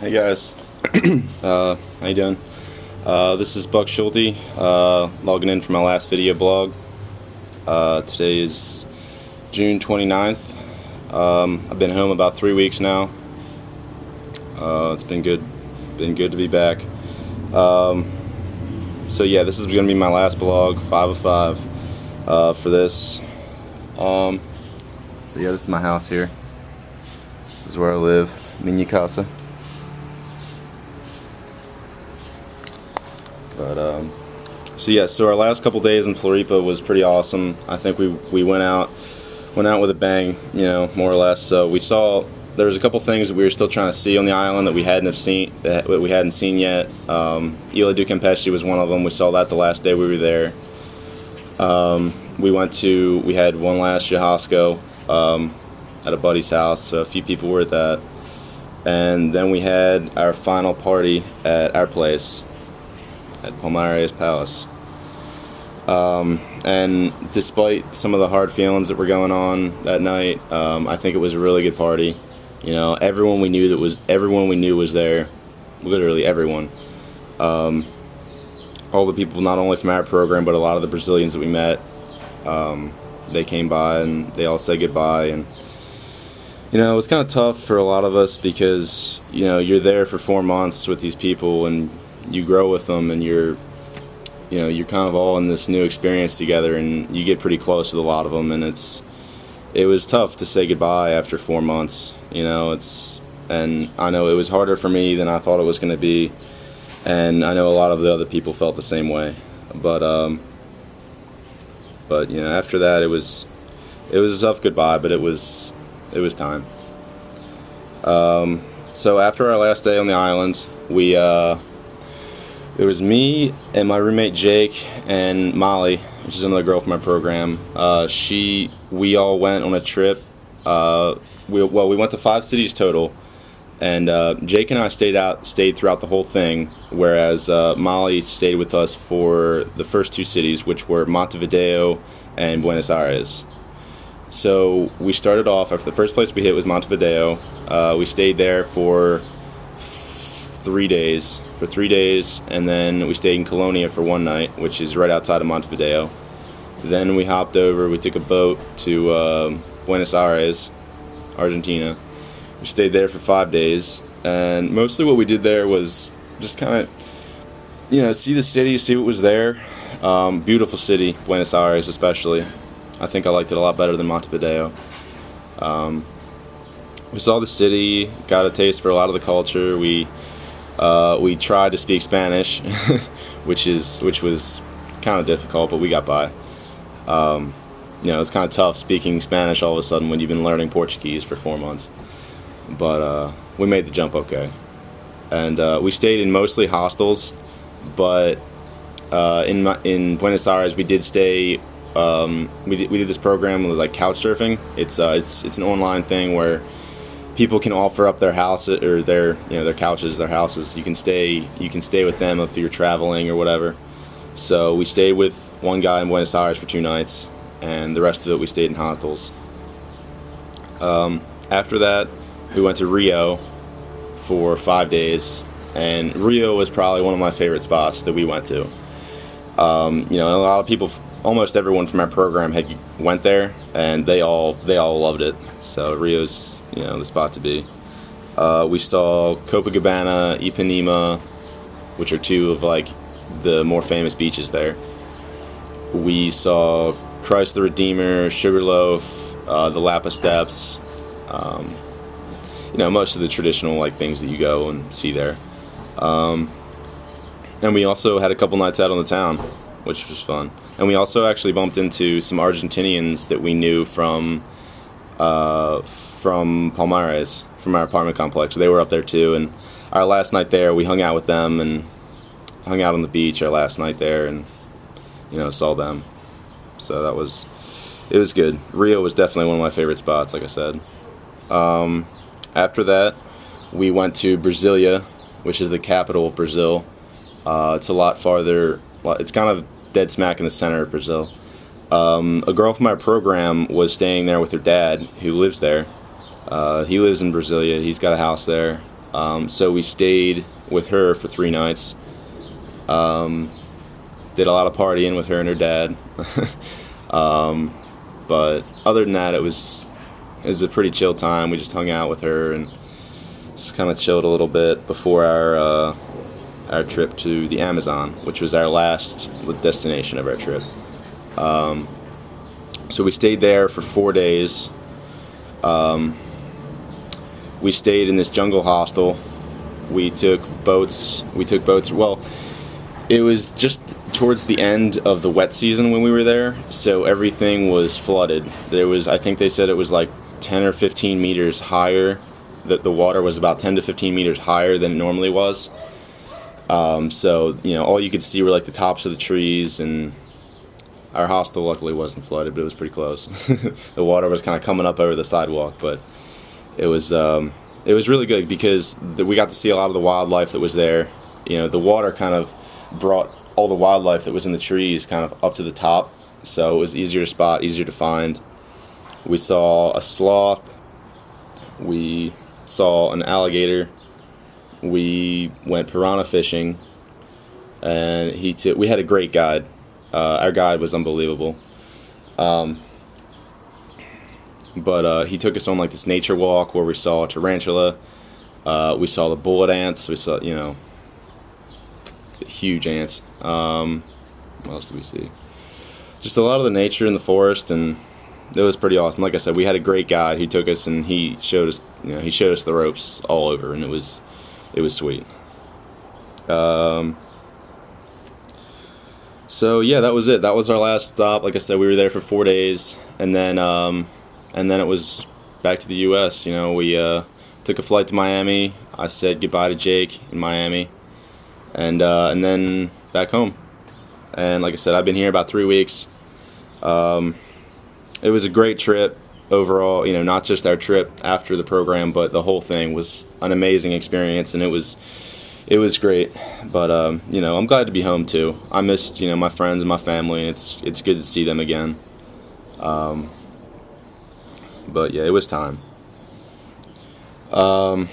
Hey guys, how you doing? This is Buck Schulte, logging in for my last video blog. Today is June 29th. I've been home about 3 weeks now. It's been good to be back. So yeah, this is going to be my last blog, 5 of 5, for this. So yeah, this is my house here. This is where I live, Minya Casa. But so yeah, so our last couple days in Floripa was pretty awesome. I think we went out with a bang, you know, more or less. So we saw there was a couple things that we were still trying to see on the island that we hadn't seen yet. Isla do Campeche was one of them. We saw that the last day we were there. We had one last churrasco at a buddy's house. So a few people were at that, and then we had our final party at our place at Palmares Palace. And despite some of the hard feelings that were going on that night, I think it was a really good party. You know, everyone we knew was there, literally everyone. All the people, not only from our program, but a lot of the Brazilians that we met, they came by and they all said goodbye. And you know, it was kind of tough for a lot of us because, you know, you're there for 4 months with these people and you grow with them, and you're kind of all in this new experience together, and you get pretty close with a lot of them, and it was tough to say goodbye after 4 months. You know, and I know it was harder for me than I thought it was going to be, and I know a lot of the other people felt the same way. But you know, after that, it was a tough goodbye, but it was time. So after our last day on the island, it was me and my roommate Jake and Molly, which is another girl from my program. We all went on a trip. We went to 5 cities total, and Jake and I stayed throughout the whole thing, whereas Molly stayed with us for the first 2 cities, which were Montevideo and Buenos Aires. So we started off, after the first place we hit was Montevideo. We stayed there for 3 days. And then we stayed in Colonia for 1 night, which is right outside of Montevideo. Then we hopped over, we took a boat to Buenos Aires, Argentina. We stayed there for 5 days, and mostly what we did there was just kind of, you know, see the city, see what was there. Beautiful city, Buenos Aires especially. I think I liked it a lot better than Montevideo. We saw the city, got a taste for a lot of the culture. We tried to speak Spanish, which was kind of difficult, but we got by. You know, it's kind of tough speaking Spanish all of a sudden when you've been learning Portuguese for 4 months. But we made the jump okay. And we stayed in mostly hostels, but in Buenos Aires we did stay. We did this program with like couch surfing. It's an online thing where people can offer up their house or their couches, their houses. You can stay with them if you're traveling or whatever. So we stayed with one guy in Buenos Aires for 2 nights, and the rest of it we stayed in hostels. After that, we went to Rio for 5 days, and Rio was probably one of my favorite spots that we went to. You know, a lot of people, almost everyone from our program had went there, and they all loved it. So Rio's, you know, the spot to be. We saw Copacabana, Ipanema, which are 2 of like the more famous beaches there. We saw Christ the Redeemer, Sugarloaf, the Lapa Steps. You know, most of the traditional like things that you go and see there. And we also had a couple nights out on the town, which was fun. And we also actually bumped into some Argentinians that we knew from Palmares, from our apartment complex. They were up there too, and our last night there, we hung out with them and hung out on the beach our last night there, and you know, saw them. So it was good. Rio was definitely one of my favorite spots, like I said. After that, we went to Brasilia, which is the capital of Brazil. It's a lot farther. It's kind of dead smack in the center of Brazil. A girl from our program was staying there with her dad, who lives there. He lives in Brasilia. He's got a house there. So we stayed with her for 3 nights. Did a lot of partying with her and her dad. But other than that, it was a pretty chill time. We just hung out with her and just kind of chilled a little bit before our trip to the Amazon, which was our last destination of our trip. So we stayed there for 4 days. We stayed in this jungle hostel. We took boats. Well, it was just towards the end of the wet season when we were there, so everything was flooded. I think they said it was like 10 or 15 meters higher. That the water was about 10 to 15 meters higher than it normally was. So, all you could see were like the tops of the trees, and our hostel luckily wasn't flooded, but it was pretty close. The water was kind of coming up over the sidewalk, but it was really good because we got to see a lot of the wildlife that was there. The water kind of brought all the wildlife that was in the trees kind of up to the top, so it was easier to spot, easier to find. We saw a sloth. We saw an alligator. We went piranha fishing, and we had a great guide. Our guide was unbelievable. But he took us on like this nature walk where we saw a tarantula. We saw the bullet ants. We saw, huge ants. What else did we see? Just a lot of the nature in the forest, and it was pretty awesome. Like I said, we had a great guide who took us, and he showed us the ropes all over, and it was sweet. So yeah, that was it. That was our last stop. Like I said, we were there for 4 days, and then it was back to the U.S. We took a flight to Miami. I said goodbye to Jake in Miami, and then back home. And like I said, I've been here about 3 weeks. It was a great trip overall. Not just our trip after the program, but the whole thing was an amazing experience, and it was great. But I'm glad to be home too. I missed my friends and my family, and it's good to see them again. But yeah, it was time. So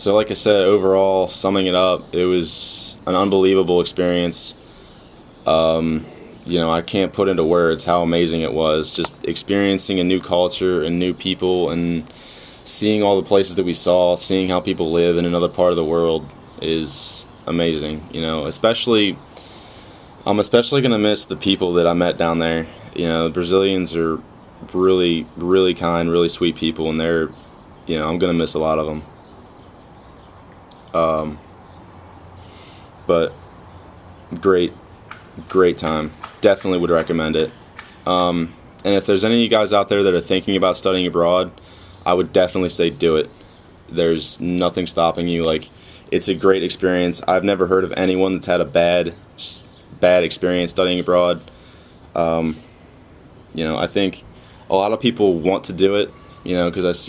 like I said, overall, summing it up, it was an unbelievable experience. I can't put into words how amazing it was. Just experiencing a new culture and new people, and seeing all the places that we saw, seeing how people live in another part of the world is amazing. I'm especially gonna miss the people that I met down there. The Brazilians are really, really kind, really sweet people, and I'm gonna miss a lot of them. But great time. Definitely would recommend it. And if there's any of you guys out there that are thinking about studying abroad, I would definitely say do it. There's nothing stopping you. Like, it's a great experience. I've never heard of anyone that's had a bad experience studying abroad. I think a lot of people want to do it, because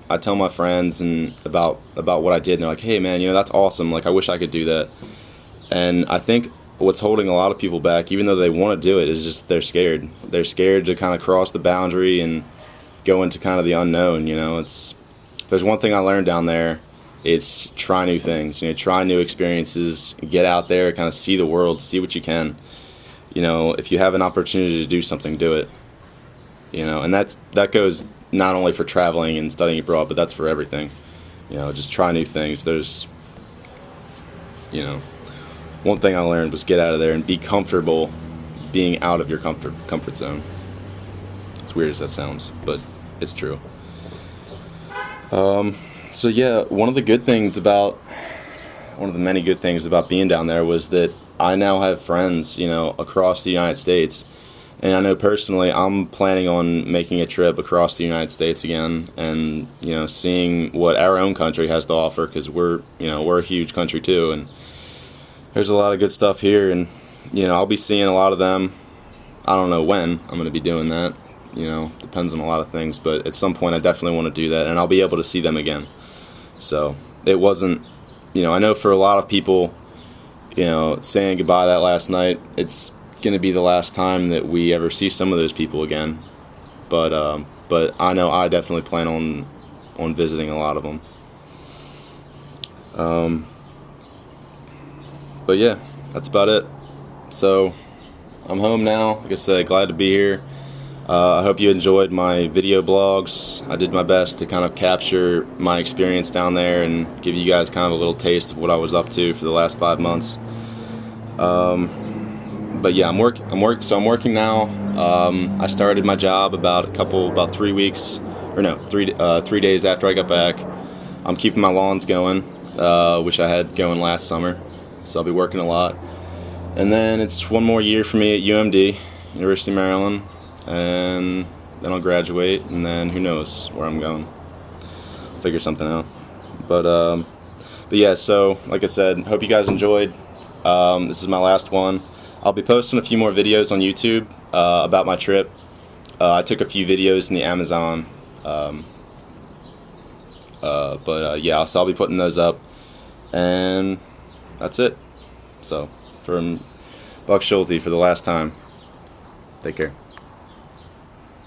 I tell my friends and about what I did, and they're like, hey man, that's awesome. Like, I wish I could do that. And I think what's holding a lot of people back, even though they want to do it, is just they're scared. They're scared to kind of cross the boundary and go into kind of the unknown. If there's one thing I learned down there, it's try new things. Try new experiences, get out there, kind of see the world, see what you can. If you have an opportunity to do something, do it. And that goes not only for traveling and studying abroad, but that's for everything. Just try new things. There's, one thing I learned was get out of there and be comfortable being out of your comfort zone. As weird as that sounds, but it's true. So yeah, one of the many good things about being down there was that I now have friends, across the United States. And I know personally I'm planning on making a trip across the United States again, and seeing what our own country has to offer, because we're a huge country too, and there's a lot of good stuff here, and I'll be seeing a lot of them. I don't know when I'm going to be doing that. Depends on a lot of things, but at some point I definitely want to do that, and I'll be able to see them again. So it wasn't, I know for a lot of people, saying goodbye that last night, it's going to be the last time that we ever see some of those people again. But I know I definitely plan on visiting a lot of them. But yeah, that's about it. So I'm home now. Like I said, glad to be here. I hope you enjoyed my video blogs. I did my best to kind of capture my experience down there and give you guys kind of a little taste of what I was up to for the last 5 months. But yeah, I'm working now. I started my job about 3 weeks, or no, 3 days after I got back. I'm keeping my lawns going, which I had going last summer, so I'll be working a lot. And then it's one more year for me at UMD, University of Maryland, and then I'll graduate, and then who knows where I'm going. I'll figure something out. But yeah, so like I said, hope you guys enjoyed. This is my last one. I'll be posting a few more videos on YouTube about my trip. I took a few videos in the Amazon, yeah, so I'll be putting those up, and that's it. So from Buck Schulte for the last time, take care.